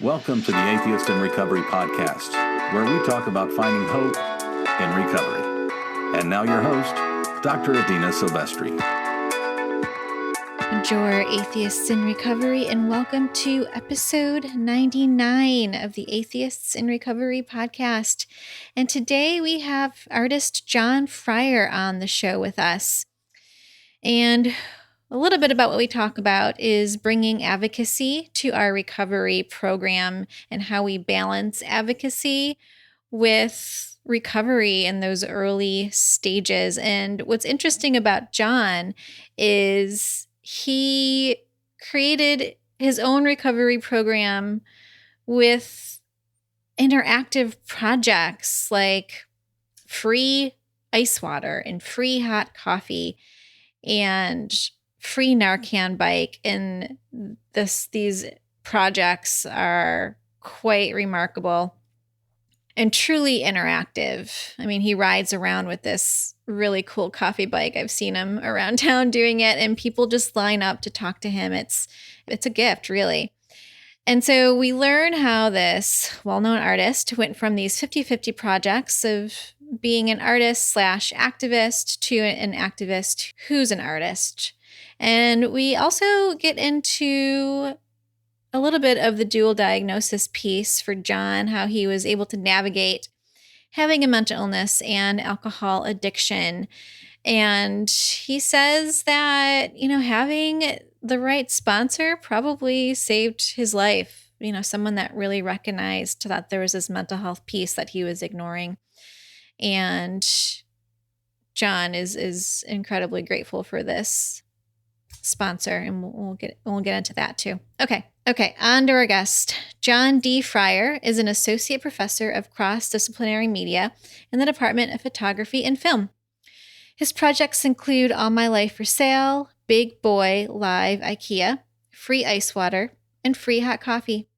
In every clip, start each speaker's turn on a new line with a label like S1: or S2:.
S1: Welcome to the Atheist in Recovery podcast, where we talk about finding hope in recovery. And now your host, Dr. Adina Silvestri.
S2: Bonjour, Atheists in Recovery, and welcome to episode 99 of the Atheists in Recovery podcast. And today we have artist John Fryer on the show with us. And a little bit about what we talk about is bringing advocacy to our recovery program and how we balance advocacy with recovery in those early stages. And what's interesting about John is he created his own recovery program with interactive projects like free ice water and free hot coffee and free Narcan Bike. And these projects are quite remarkable and truly interactive. I mean, he rides around with this really cool coffee bike. I've seen him around town doing it, and people just line up to talk to him. It's a gift, really. And so we learn how this well-known artist went from these 50-50 projects of being an artist / activist to an activist who's an artist. And we also get into a little bit of the dual diagnosis piece for John, how he was able to navigate having a mental illness and alcohol addiction. And he says that, having the right sponsor probably saved his life. Someone that really recognized that there was this mental health piece that he was ignoring. And John is incredibly grateful for this sponsor, and we'll get into that too. Okay, on to our guest. John D. Fryer is an associate professor of cross-disciplinary media in the Department of Photography and Film. His projects include All My Life for Sale, Big Boy Live IKEA, Free Ice Water, and Free Hot Coffee.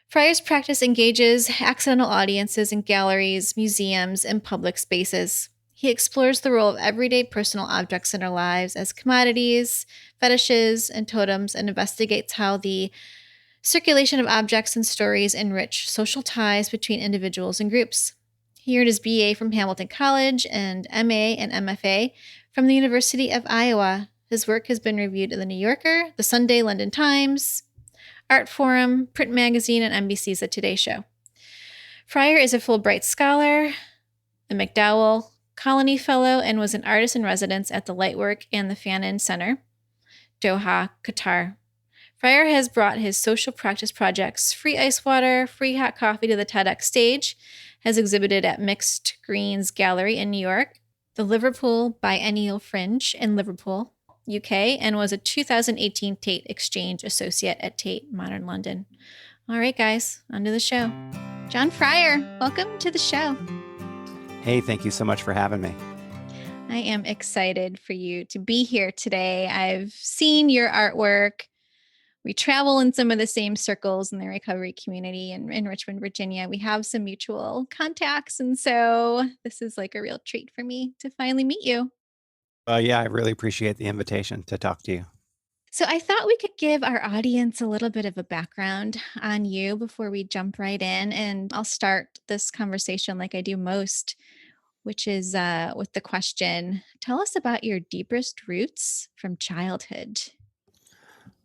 S2: Fryer's practice engages accidental audiences in galleries, museums, and public spaces. He explores the role of everyday personal objects in our lives as commodities, fetishes, and totems, and investigates how the circulation of objects and stories enrich social ties between individuals and groups. He earned his BA from Hamilton College and MA and MFA from the University of Iowa. His work has been reviewed in The New Yorker, The Sunday London Times, Art Forum, Print Magazine, and NBC's The Today Show. Fryer is a Fulbright Scholar, a MacDowell Colony Fellow, and was an artist in residence at the Lightwork and the Fanon Center, Doha, Qatar. Fryer has brought his social practice projects, Free Ice Water, Free Hot Coffee, to the TEDx stage, has exhibited at Mixed Greens Gallery in New York, the Liverpool Biennial Fringe in Liverpool, UK, and was a 2018 Tate Exchange Associate at Tate Modern London. All right, guys, on to the show. John Fryer, welcome to the show.
S3: Hey, thank you so much for having me.
S2: I am excited for you to be here today. I've seen your artwork. We travel in some of the same circles in the recovery community in Richmond, Virginia. We have some mutual contacts. And so this is like a real treat for me to finally meet you.
S3: Yeah, I really appreciate the invitation to talk to you.
S2: So I thought we could give our audience a little bit of a background on you before we jump right in. And I'll start this conversation like I do most, which is with the question, tell us about your deepest roots from childhood.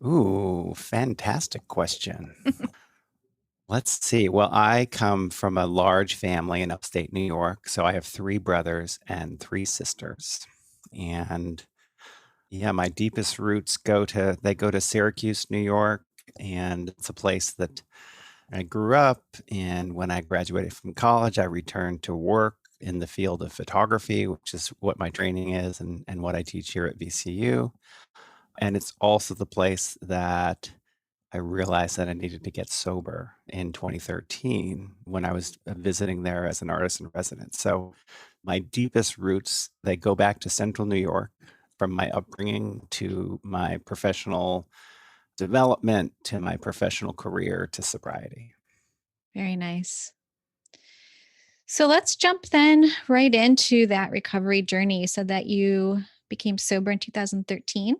S3: Ooh, fantastic question. Let's see. Well, I come from a large family in upstate New York. So I have 3 brothers and 3 sisters. And yeah, my deepest roots go to Syracuse, New York, and it's a place that I grew up in. When I graduated from college, I returned to work in the field of photography, which is what my training is and what I teach here at VCU. And it's also the place that I realized that I needed to get sober in 2013 when I was visiting there as an artist in residence. So my deepest roots, they go back to Central New York, from my upbringing to my professional development to my professional career to sobriety.
S2: Very nice. So let's jump then right into that recovery journey. You said that you became sober in 2013.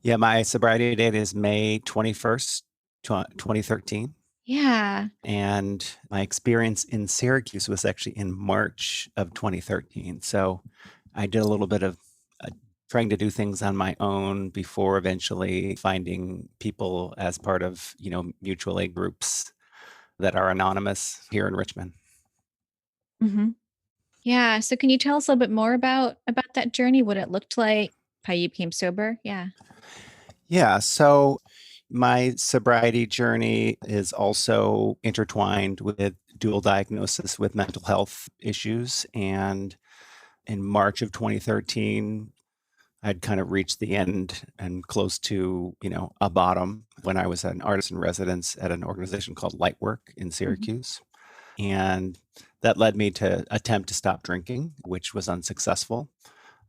S3: Yeah, my sobriety date is May 21st, 2013.
S2: Yeah.
S3: And my experience in Syracuse was actually in March of 2013. So I did a little bit of trying to do things on my own before eventually finding people as part of, mutual aid groups that are anonymous here in Richmond.
S2: Hmm. Yeah. So can you tell us a little bit more about that journey, what it looked like, how you became sober? Yeah.
S3: Yeah. So my sobriety journey is also intertwined with dual diagnosis with mental health issues. And in March of 2013, I'd kind of reached the end and close to, a bottom when I was an artist in residence at an organization called Lightwork in
S2: Hmm.
S3: Syracuse. And that led me to attempt to stop drinking, which was unsuccessful.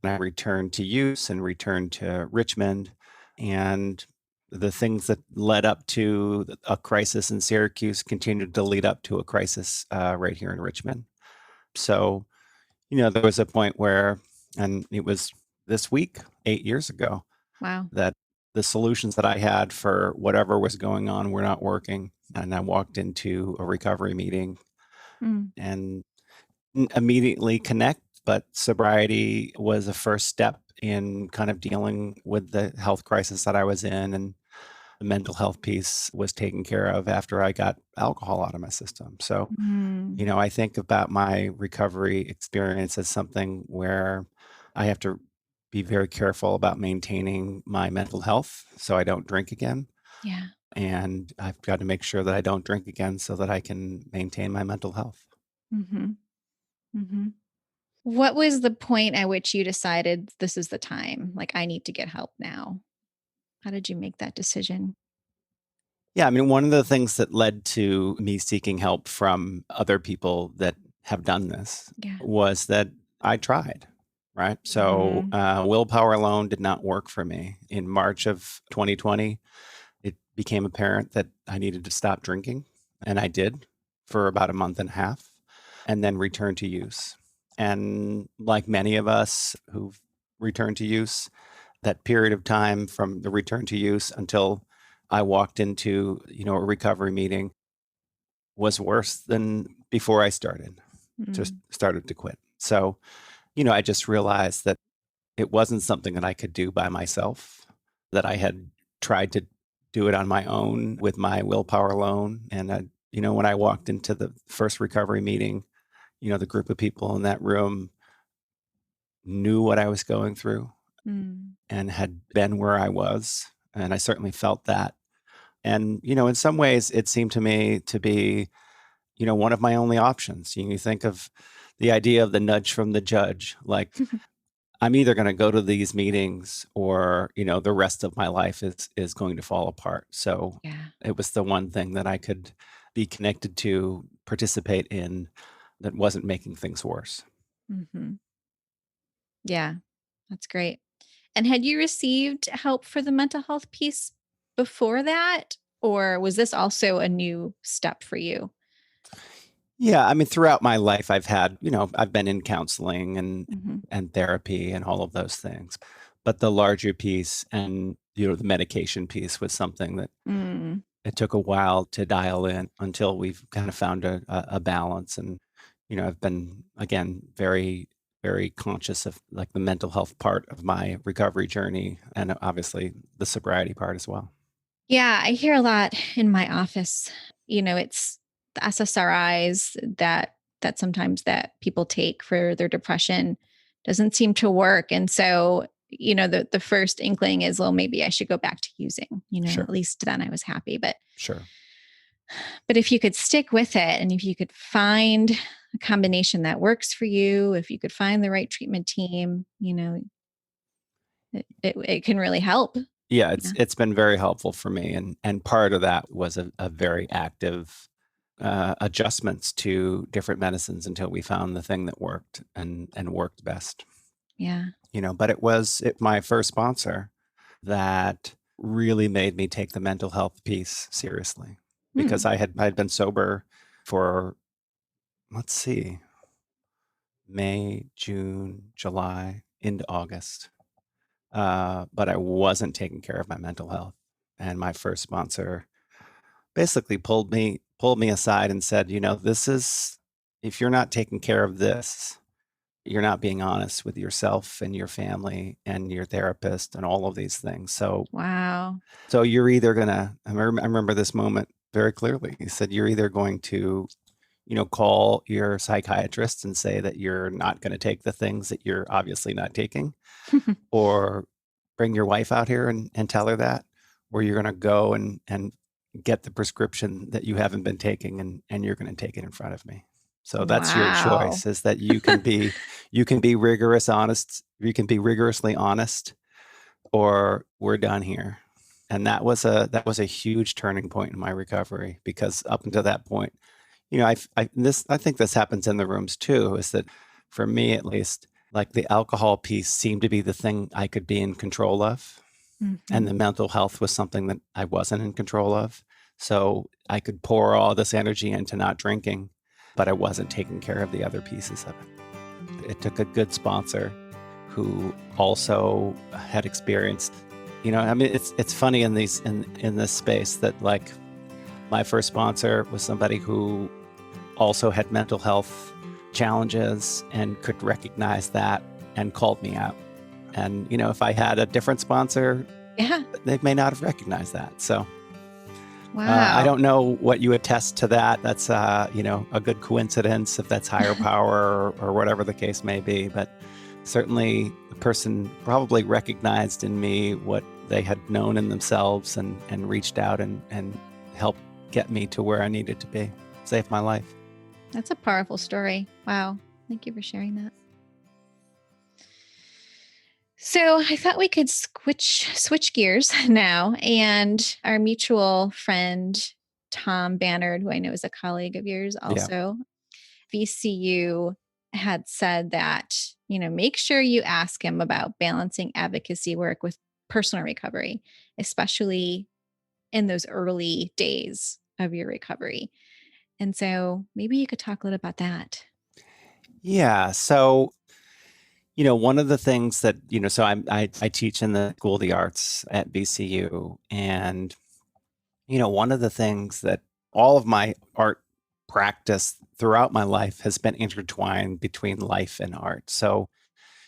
S3: And I returned to use and returned to Richmond. And the things that led up to a crisis in Syracuse continued to lead up to a crisis right here in Richmond. So, there was a point where, and it was this week, 8 years ago,
S2: Wow.
S3: that the solutions that I had for whatever was going on were not working. And I walked into a recovery meeting
S2: Mm.
S3: and immediately connect, but sobriety was a first step in kind of dealing with the health crisis that I was in. And the mental health piece was taken care of after I got alcohol out of my system. So,
S2: Mm.
S3: I think about my recovery experience as something where I have to be very careful about maintaining my mental health so I don't drink again.
S2: Yeah.
S3: And I've got to make sure that I don't drink again so that I can maintain my mental health.
S2: Hmm. Hmm. What was the point at which you decided this is the time? Like, I need to get help now. How did you make that decision?
S3: Yeah, I mean, one of the things that led to me seeking help from other people that have done this
S2: Yeah.
S3: was that I tried, right? So,
S2: Hmm.
S3: willpower alone did not work for me. In March of 2020, it became apparent that I needed to stop drinking, and I did for about a month and a half, and then returned to use. And like many of us who've returned to use, that period of time from the return to use until I walked into, a recovery meeting was worse than before I just
S2: Mm.
S3: started to quit. So, I just realized that it wasn't something that I could do by myself, that I had tried to do it on my own with my willpower alone. And, when I walked into the first recovery meeting, the group of people in that room knew what I was going through
S2: Mm.
S3: and had been where I was. And I certainly felt that. And, in some ways, it seemed to me to be, one of my only options. You think of the idea of the nudge from the judge, like, I'm either going to go to these meetings or, the rest of my life is going to fall apart. So
S2: Yeah.
S3: it was the one thing that I could be connected to, participate in, that wasn't making things worse.
S2: Hmm. Yeah. That's great. And had you received help for the mental health piece before that? Or was this also a new step for you?
S3: Yeah, I mean, throughout my life, I've been in counseling and
S2: Hmm.
S3: therapy and all of those things, but the larger piece and the medication piece was something that
S2: Mm.
S3: it took a while to dial in until we've kind of found a balance. And I've been again very very conscious of like the mental health part of my recovery journey and obviously the sobriety part as well.
S2: Yeah, I hear a lot in my office. It's the SSRIs that sometimes that people take for their depression doesn't seem to work. And so, the first inkling is, well, maybe I should go back to using, at
S3: Sure,
S2: least then I was happy.
S3: sure.
S2: But if you could stick with it and if you could find a combination that works for you, if you could find the right treatment team, it can really help.
S3: Yeah,
S2: Yeah.
S3: it's been very helpful for me, and part of that was a very active adjustments to different medicines until we found the thing that worked and worked best.
S2: Yeah.
S3: But my first sponsor that really made me take the mental health piece seriously because
S2: Hmm.
S3: I'd been sober for, let's see, May, June, July into August. But I wasn't taking care of my mental health. And my first sponsor basically pulled me aside and said, if you're not taking care of this, you're not being honest with yourself and your family and your therapist and all of these things.
S2: Wow.
S3: So you're either gonna, I remember this moment very clearly. He said, you're either going to, call your psychiatrist and say that you're not going to take the things that you're obviously not taking, or bring your wife out here and tell her that, or you're going to go and get the prescription that you haven't been taking and you're going to take it in front of me. So that's your
S2: Wow.
S3: choice, is that you can be rigorously honest, or we're done here. And that was a huge turning point in my recovery, because up until that point, I think this happens in the rooms too, is that for me at least, like the alcohol piece seemed to be the thing I could be in control of. And the mental health was something that I wasn't in control of. So I could pour all this energy into not drinking, but I wasn't taking care of the other pieces of it. It took a good sponsor who also had experienced, it's funny in this space that, like, my first sponsor was somebody who also had mental health challenges and could recognize that and called me out. And, if I had a different sponsor, they may not have recognized that. So
S2: wow.
S3: I don't know what you attest to that. That's, a good coincidence, if that's higher power or whatever the case may be. But certainly the person probably recognized in me what they had known in themselves and reached out and helped get me to where I needed to be, saved my life.
S2: That's a powerful story. Wow. Thank you for sharing that. So I thought we could switch gears now. And our mutual friend, Tom Bannard, who I know is a colleague of yours also, VCU, had said that, make sure you ask him about balancing advocacy work with personal recovery, especially in those early days of your recovery. And so maybe you could talk a little about that.
S3: Yeah. So, one of the things that, so I teach in the School of the Arts at VCU. And, one of the things that all of my art practice throughout my life has been intertwined between life and art. So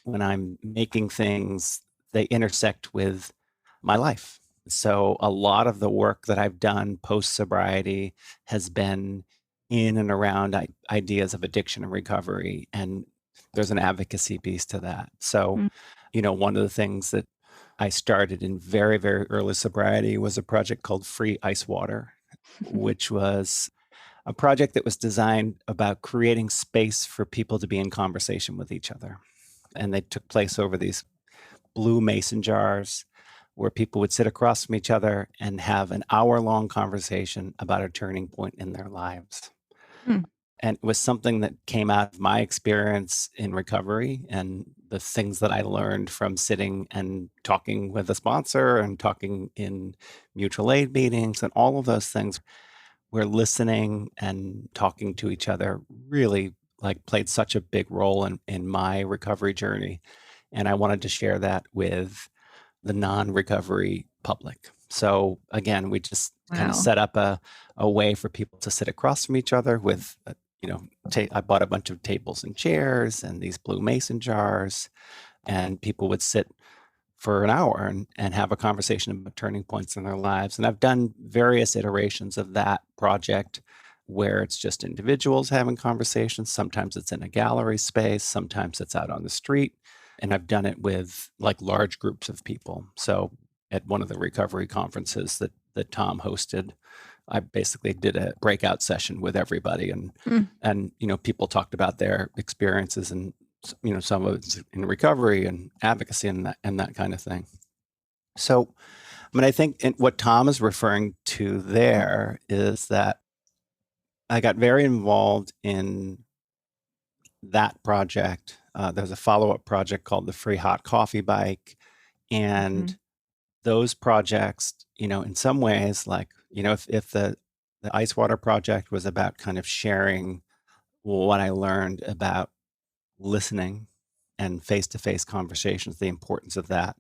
S3: when I'm making things, they intersect with my life. So a lot of the work that I've done post sobriety has been in and around ideas of addiction and recovery. And there's an advocacy piece to that. So, one of the things that I started in very, very early sobriety was a project called Free Ice Water, which was a project that was designed about creating space for people to be in conversation with each other. And they took place over these blue mason jars where people would sit across from each other and have an hour-long conversation about a turning point in their lives. And it was something that came out of my experience in recovery and the things that I learned from sitting and talking with a sponsor and talking in mutual aid meetings and all of those things, where listening and talking to each other really played such a big role in my recovery journey. And I wanted to share that with the non-recovery public. So again, we just kind of set up a way for people to sit across from each other with, I bought a bunch of tables and chairs and these blue mason jars, and people would sit for an hour and have a conversation about turning points in their lives. And I've done various iterations of that project where it's just individuals having conversations. Sometimes it's in a gallery space, sometimes it's out on the street. And I've done it with large groups of people. So at one of the recovery conferences that Tom hosted, I basically did a breakout session with everybody, and people talked about their experiences, and some of it's in recovery and advocacy and that kind of thing. So, I think what Tom is referring to there is that I got very involved in that project. There's a follow-up project called the Free Hot Coffee Bike, and those projects, in some ways, if the ice water project was about kind of sharing what I learned about listening and face-to-face conversations, the importance of that.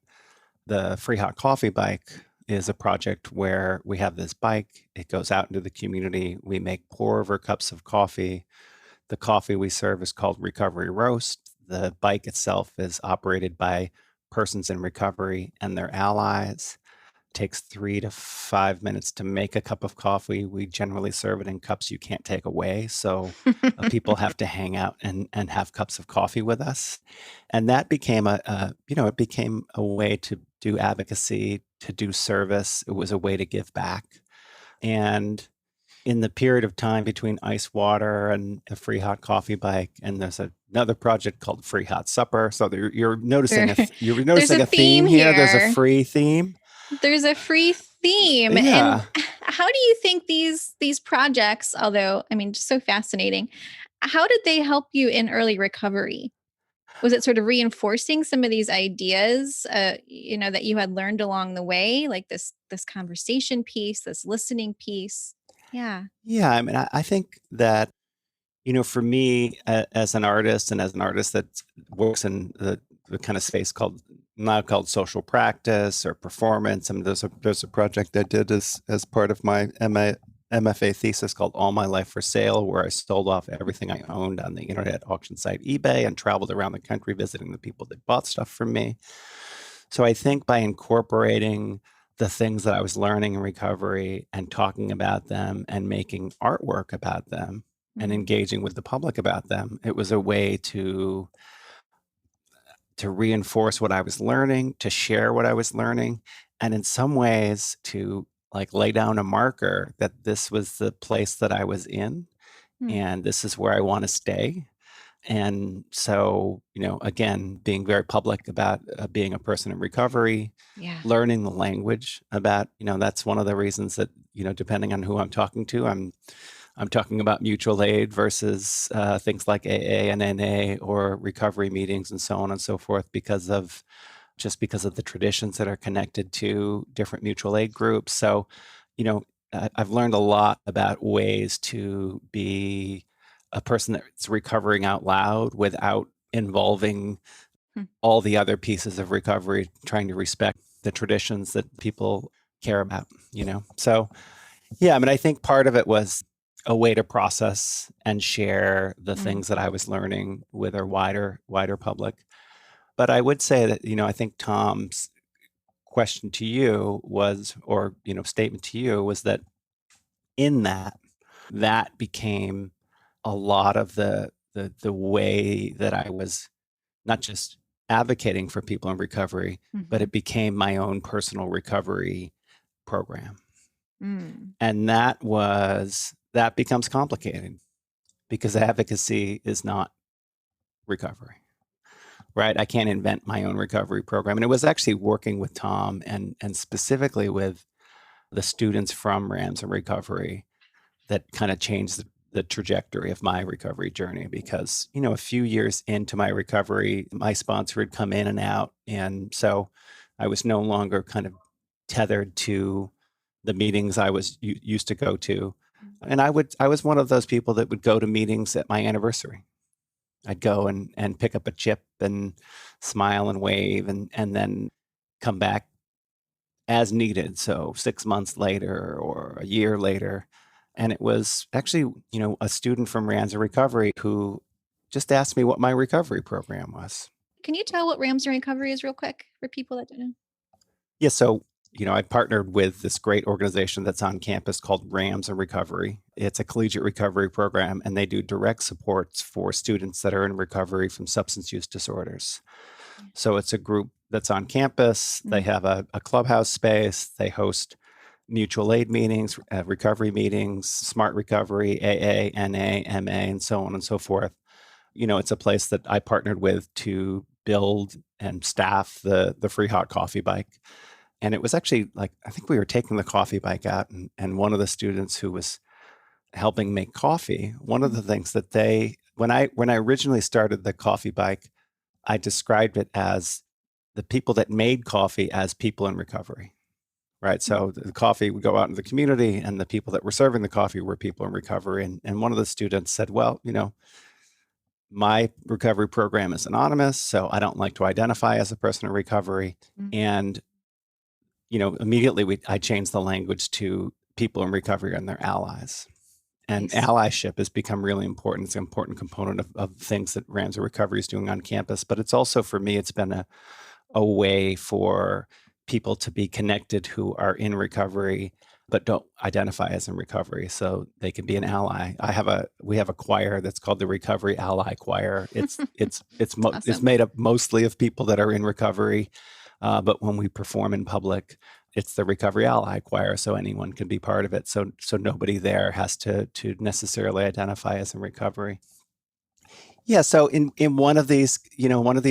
S3: The Free Hot Coffee Bike is a project where we have this bike. It goes out into the community. We make pour over cups of coffee. The coffee we serve is called Recovery Roast. The bike itself is operated by persons in recovery and their allies. Takes 3 to 5 minutes to make a cup of coffee. We generally serve it in cups you can't take away, so people have to hang out and have cups of coffee with us. And that became it became a way to do advocacy, to do service. It was a way to give back. And in the period of time between Ice Water and the Free Hot Coffee Bike, and there's another project called Free Hot Supper. So you're noticing a theme here. There's a free theme.
S2: There's a free theme.
S3: Yeah.
S2: And how do you think these projects, although, I mean, just so fascinating, how did they help you in early recovery? Was it sort of reinforcing some of these ideas, that you had learned along the way, like this conversation piece, this listening piece? Yeah.
S3: Yeah. I mean, I think that, for me as an artist and as an artist that works in the kind of space now called social practice or performance. I mean, there's a project I did as part of my MFA thesis called All My Life for Sale, where I sold off everything I owned on the internet auction site eBay and traveled around the country visiting the people that bought stuff from me. So I think by incorporating the things that I was learning in recovery and talking about them and making artwork about them and engaging with the public about them, it was a way to reinforce what I was learning, to share what I was learning, and in some ways to lay down a marker that this was the place that I was in and this is where I want to stay. And so, again, being very public about being a person in recovery, learning the language about, that's one of the reasons that, depending on who I'm talking to, I'm talking about mutual aid versus things like AA and NA or recovery meetings and so on and so forth because of the traditions that are connected to different mutual aid groups. So, I've learned a lot about ways to be a person that's recovering out loud without involving all the other pieces of recovery, trying to respect the traditions that people care about, So, yeah, I mean, I think part of it was a way to process and share the things that I was learning with a wider public. But I would say that, I think Tom's question to you was, or, statement to you was that in that became a lot of the way that I was not just advocating for people in recovery, but it became my own personal recovery program. And that becomes complicated because advocacy is not recovery, right? I can't invent my own recovery program. And it was actually working with Tom and specifically with the students from Rams in Recovery that kind of changed the trajectory of my recovery journey because, a few years into my recovery, my sponsor had come in and out. And so I was no longer kind of tethered to the meetings I was used to go to. And I was one of those people that would go to meetings at my anniversary. I'd go and pick up a chip and smile and wave and then come back as needed. So 6 months later or a year later. And it was actually, a student from Rams in Recovery who just asked me what my recovery program was.
S2: Can you tell what Rams in Recovery is real quick for people that don't know?
S3: Yeah. So, I partnered with this great organization that's on campus called Rams in Recovery. It's a collegiate recovery program, and they do direct supports for students that are in recovery from substance use disorders. So it's a group that's on campus. They have a clubhouse space. They host mutual aid meetings, recovery meetings, smart recovery, AA, NA, MA, and so on and so forth. It's a place that I partnered with to build and staff the Free Hot Coffee Bike. And it was actually I think we were taking the coffee bike out and one of the students who was helping make coffee, one of the things that when I originally started the coffee bike, I described it as the people that made coffee as people in recovery, right? So the coffee would go out into the community and the people that were serving the coffee were people in recovery. And one of the students said, well, my recovery program is anonymous, so I don't like to identify as a person in recovery. And immediately I changed the language to people in recovery and their allies. And
S2: Nice.
S3: allyship has become really important. It's an important component of things that Ramsey Recovery is doing on campus. But it's also, for me, it's been a way for people to be connected who are in recovery but don't identify as in recovery, so they can be an ally. We have a choir that's called the Recovery Ally Choir. It's
S2: Awesome.
S3: made up mostly of people that are in recovery, but when we perform in public, it's the Recovery Ally Choir, so anyone can be part of it. So nobody there has to necessarily identify as in recovery. Yeah. So in one of these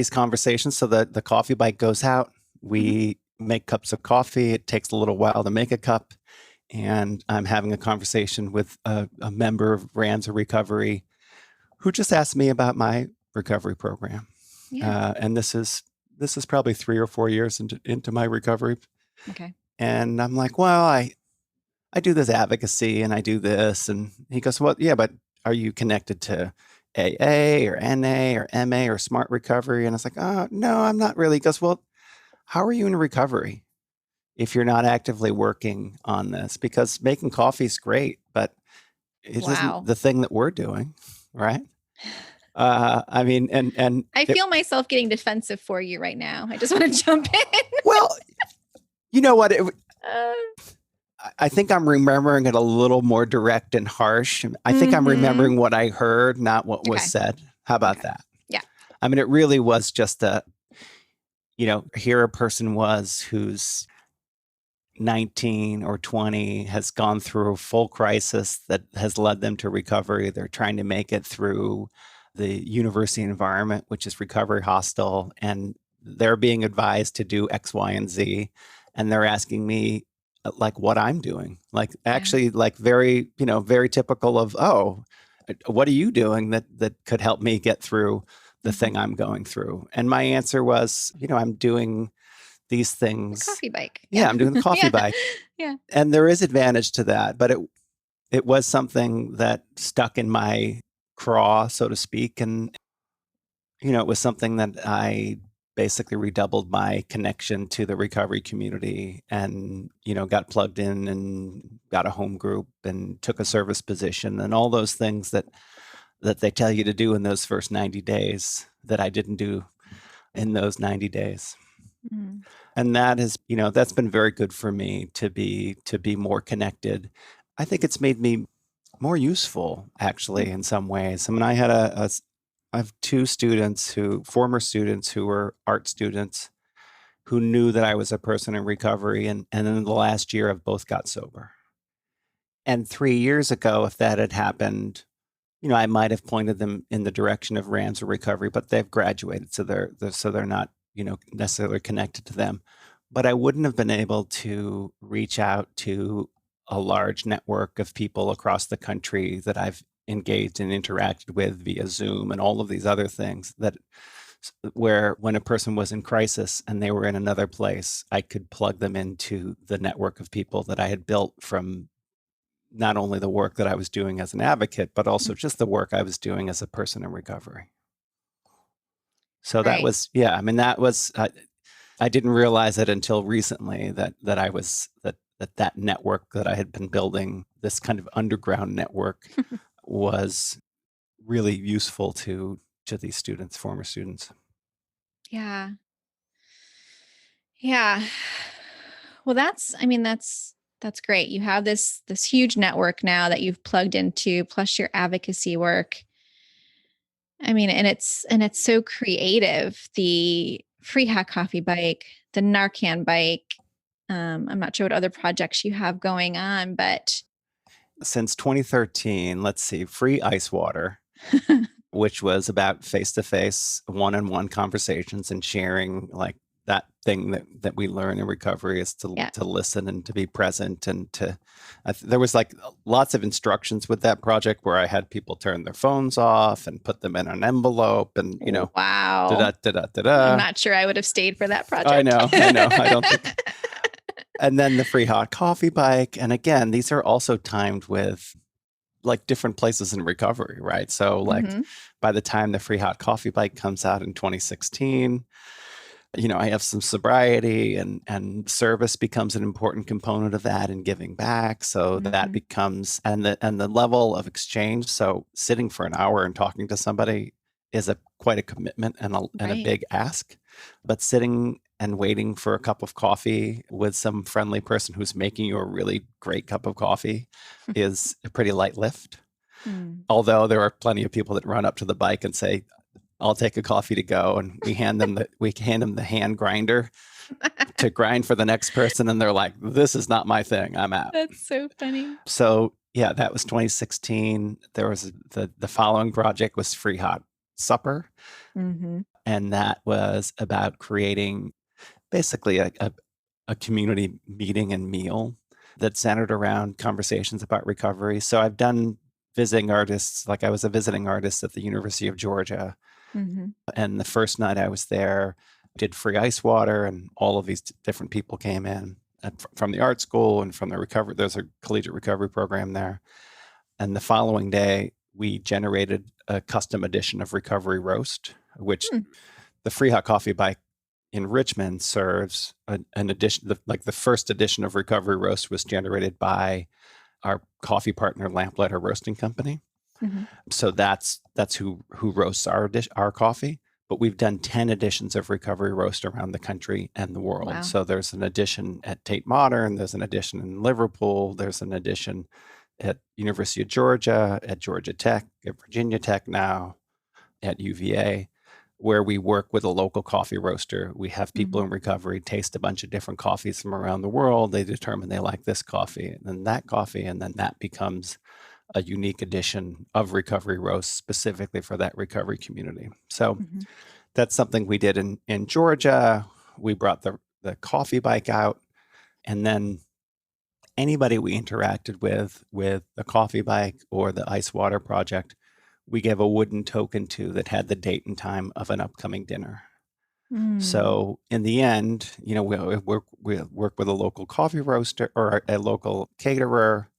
S3: conversations, so the coffee bike goes out. We make cups of coffee. It takes a little while to make a cup, and I'm having a conversation with a member of Ramsey Recovery who just asked me about my recovery program.
S2: Yeah.
S3: And this is probably 3 or 4 years into my recovery.
S2: Okay.
S3: And I'm like, well, I do this advocacy and I do this. And he goes, well, yeah, but are you connected to AA or NA or MA or Smart Recovery? And I was like, oh, no, I'm not really. He goes, well, how are you in recovery if you're not actively working on this? Because making coffee is great, but it
S2: Wow.
S3: isn't the thing that we're doing, right? I mean, and
S2: I feel myself getting defensive for you right now. I just want to jump in.
S3: Well, you know what? I think I'm remembering it a little more direct and harsh. I think I'm remembering what I heard, not what was said. How about that?
S2: Yeah.
S3: I mean, it really was just here a person was who's 19 or 20, has gone through a full crisis that has led them to recovery. They're trying to make it through the university environment, which is recovery hostile, and they're being advised to do X, Y, and Z. And they're asking me like what I'm doing, like actually like very, very typical of, oh, what are you doing that could help me get through the thing I'm going through? And my answer was, I'm doing these things.
S2: The coffee bike.
S3: Yeah, I'm doing the coffee bike.
S2: Yeah.
S3: And there is advantage to that, but it was something that stuck in my craw, so to speak. And, it was something that I basically redoubled my connection to the recovery community and, got plugged in and got a home group and took a service position and all those things that they tell you to do in those first 90 days that I didn't do in those 90 days. Mm. And that has, that's been very good for me to be more connected. I think it's made me more useful, actually, in some ways. I mean, I have 2 former students who were art students who knew that I was a person in recovery. And in the last year, I've both got sober. And 3 years ago, if that had happened, I might have pointed them in the direction of Ramsey Recovery, but they've graduated. So they're not, necessarily connected to them. But I wouldn't have been able to reach out to a large network of people across the country that I've engaged and interacted with via Zoom and all of these other things where when a person was in crisis and they were in another place, I could plug them into the network of people that I had built from not only the work that I was doing as an advocate, but also just the work I was doing as a person in recovery. So that was, I mean, that was, I didn't realize it until recently that I was, that network that I had been building, this kind of underground network was really useful to these students, former students.
S2: Yeah. Yeah. Well, that's great. You have this huge network now that you've plugged into, plus your advocacy work. I mean, and it's so creative. The free hot coffee bike, the Narcan bike. I'm not sure what other projects you have going on, but
S3: since 2013, let's see, free ice water, which was about face-to-face, one-on-one conversations and sharing like that thing that we learn in recovery is to listen and to be present and there was like lots of instructions with that project where I had people turn their phones off and put them in an envelope and,
S2: wow.
S3: Da-da-da-da-da-da.
S2: I'm not sure I would have stayed for that project.
S3: I know. I don't think. And then the free hot coffee bike. And again, these are also timed with like different places in recovery, right? So like by the time the free hot coffee bike comes out in 2016, I have some sobriety, and service becomes an important component of that, and giving back. So that becomes, and the level of exchange. So sitting for an hour and talking to somebody is quite a commitment and a
S2: Right.
S3: big ask. But sitting and waiting for a cup of coffee with some friendly person who's making you a really great cup of coffee is a pretty light lift. Although there are plenty of people that run up to the bike and say, I'll take a coffee to go, and we hand them the hand grinder to grind for the next person, and they're like, this is not my thing, I'm out.
S2: That's so funny.
S3: So yeah, that was 2016. There was the following project was Free Hot Supper, and that was about creating basically a community meeting and meal that centered around conversations about recovery. So I've done visiting artists, like I was a visiting artist at the University of Georgia. And the first night I was there, did free ice water, and all of these different people came in from the art school and from the recovery. There's a collegiate recovery program there. And the following day, we generated a custom edition of Recovery Roast, which the Free Hot Coffee Bike in Richmond serves an edition. The first edition of Recovery Roast was generated by our coffee partner, Lamplighter Roasting Company. So that's who roasts our coffee. But we've done 10 editions of Recovery Roast around the country and the world.
S2: Wow.
S3: So there's an edition at Tate Modern, there's an edition in Liverpool, there's an edition at University of Georgia, at Georgia Tech, at Virginia Tech now, at UVA, where we work with a local coffee roaster. We have people in recovery taste a bunch of different coffees from around the world. They determine they like this coffee and then that coffee, and then that becomes a unique edition of Recovery Roast specifically for that recovery community. So that's something we did in Georgia. We brought the coffee bike out, and then anybody we interacted with the coffee bike or the ice water project, we gave a wooden token to that had the date and time of an upcoming dinner. So in the end, we work with a local coffee roaster or a local caterer,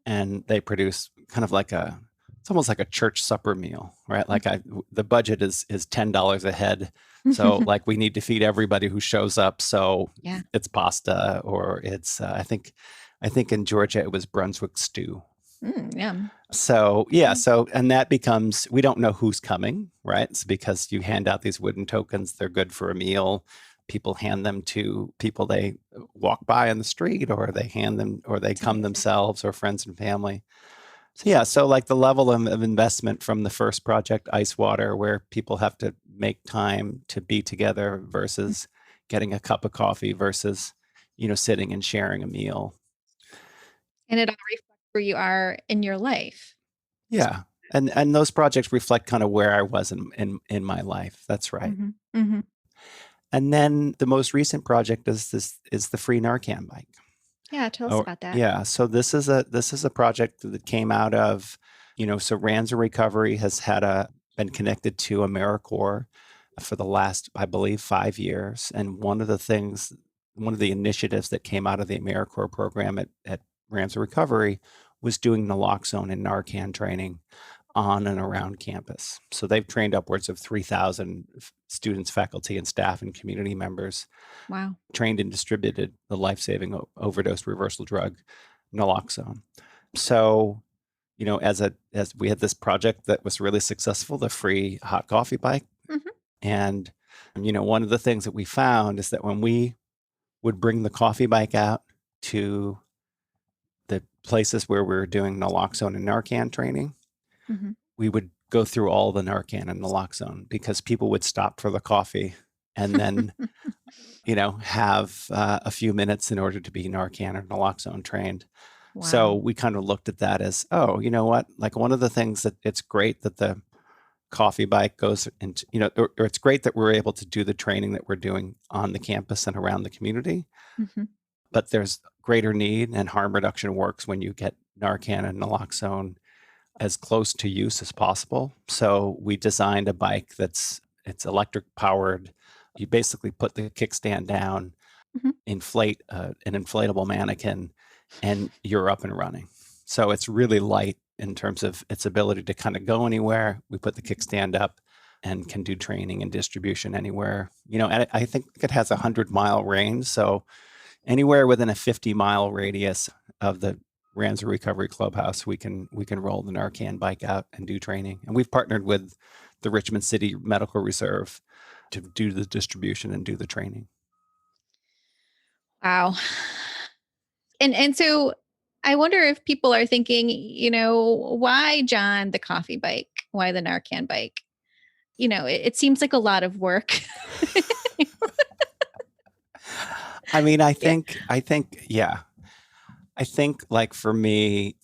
S3: and they produce kind of it's almost like a church supper meal, right? Like the budget is $10 a head. So like we need to feed everybody who shows up. So it's pasta, or it's, I think in Georgia, it was Brunswick stew.
S2: Yeah.
S3: So and that becomes, we don't know who's coming, right? It's because you hand out these wooden tokens. They're good for a meal. People hand them to people they walk by on the street, or they hand them, or they come themselves, or friends and family. So like the level of investment from the first project, Ice Water, where people have to make time to be together versus getting a cup of coffee versus, sitting and sharing a meal.
S2: And it all reflects where you are in your life.
S3: Yeah. And those projects reflect kind of where I was in my life. That's right. And then the most recent project is the free Narcan bike.
S2: Yeah, tell us about that.
S3: Yeah, so this is a project that came out of, so Ranza Recovery has been connected to AmeriCorps for the last, I believe, 5 years. And one of the initiatives that came out of the AmeriCorps program at Ranza Recovery was doing naloxone and Narcan training on and around campus. So they've trained upwards of 3,000 students, faculty, and staff and community members.
S2: Wow.
S3: Trained and distributed the life-saving overdose reversal drug, naloxone. So, as we had this project that was really successful, the free hot coffee bike. And, one of the things that we found is that when we would bring the coffee bike out to the places where we were doing naloxone and Narcan training, we would go through all the Narcan and naloxone, because people would stop for the coffee and then, have a few minutes in order to be Narcan or naloxone trained.
S2: Wow.
S3: So we kind of looked at that as, oh, you know what? Like, one of the things that it's great that the coffee bike goes into, or it's great that we're able to do the training that we're doing on the campus and around the community. But there's greater need, and harm reduction works when you get Narcan and naloxone as close to use as possible. So we designed a bike it's electric powered. You basically put the kickstand down, inflate an inflatable mannequin, and you're up and running. So it's really light in terms of its ability to kind of go anywhere. We put the kickstand up, and can do training and distribution anywhere. And I think it has a 100-mile range. So anywhere within a 50-mile radius of the Ramsey Recovery Clubhouse, we can roll the Narcan bike out and do training. And we've partnered with the Richmond City Medical Reserve to do the distribution and do the training.
S2: Wow. And so I wonder if people are thinking, why John the coffee bike? Why the Narcan bike? It seems like a lot of work.
S3: I mean, I think, like for me,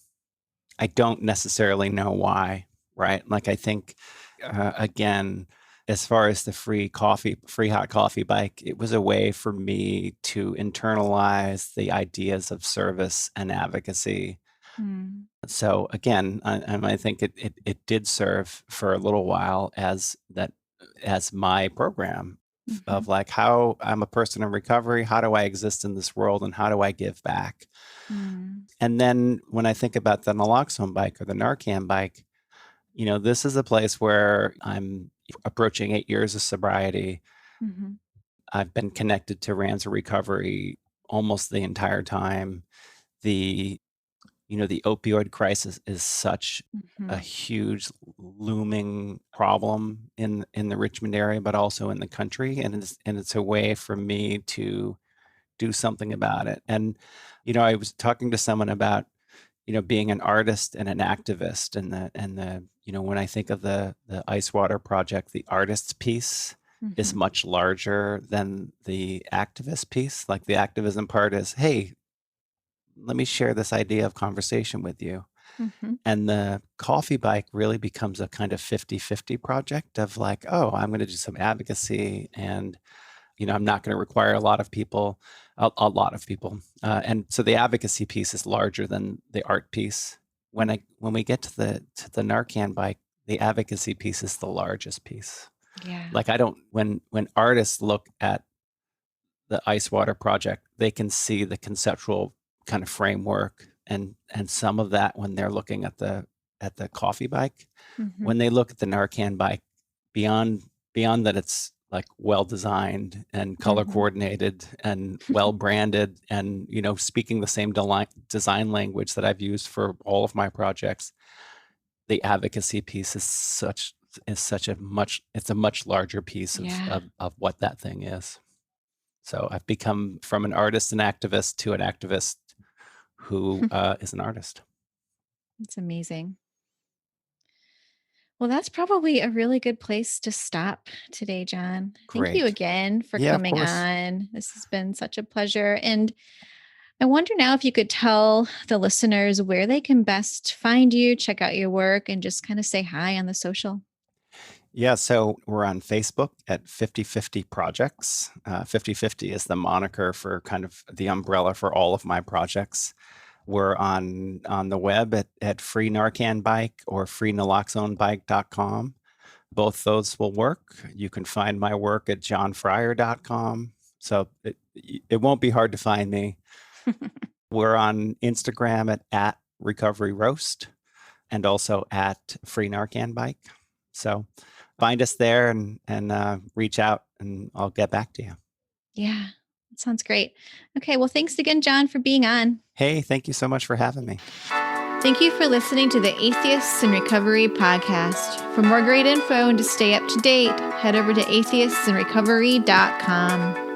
S3: I don't necessarily know why, right? Like, I think, again, as far as the free hot coffee bike, it was a way for me to internalize the ideas of service and advocacy. So again, I think it did serve for a little while as my program of like how I'm a person in recovery, how do I exist in this world, and how do I give back? And then when I think about the naloxone bike or the Narcan bike, this is a place where I'm approaching 8 years of sobriety. I've been connected to Ramsey Recovery almost the entire time. The opioid crisis is such a huge looming problem in the Richmond area, but also in the country. And it's a way for me to do something about it. And, I was talking to someone about, being an artist and an activist, and when I think of the Ice Water Project, the artist's piece is much larger than the activist piece. Like the activism part is, hey, let me share this idea of conversation with you. And the coffee bike really becomes a kind of 50-50 project of like, oh, I'm going to do some advocacy, and I'm not going to require a lot of people. And so the advocacy piece is larger than the art piece. When we get to the Narcan bike, the advocacy piece is the largest piece.
S2: Yeah.
S3: Like when artists look at the Ice Water Project, they can see the conceptual kind of framework and some of that when they're looking at the coffee bike. When they look at the Narcan bike, beyond that it's like well designed and color coordinated and well branded and speaking the same design language that I've used for all of my projects, the advocacy piece is a much larger piece of what that thing is. So I've become from an artist and activist to an activist who is an artist.
S2: That's amazing. Well, that's probably a really good place to stop today, John.
S3: Great.
S2: Thank you again for
S3: Yeah, of
S2: coming
S3: course.
S2: on. This has been such a pleasure. And I wonder now if you could tell the listeners where they can best find you, check out your work, and just kind of say hi on the social.
S3: Yeah, so we're on Facebook at 50/50 Projects. 50/50 is the moniker for kind of the umbrella for all of my projects. We're on the web at Free Narcan Bike or freenaloxonebike.com. Both those will work. You can find my work at johnfryer.com. So it won't be hard to find me. We're on Instagram at Recovery Roast and also at Free Narcan Bike. So find us there and reach out and I'll get back to you.
S2: Yeah, that sounds great. Okay, well, thanks again, John, for being on.
S3: Hey, thank you so much for having me.
S2: Thank you for listening to the Atheists in Recovery podcast. For more great info and to stay up to date, head over to atheistsandrecovery.com.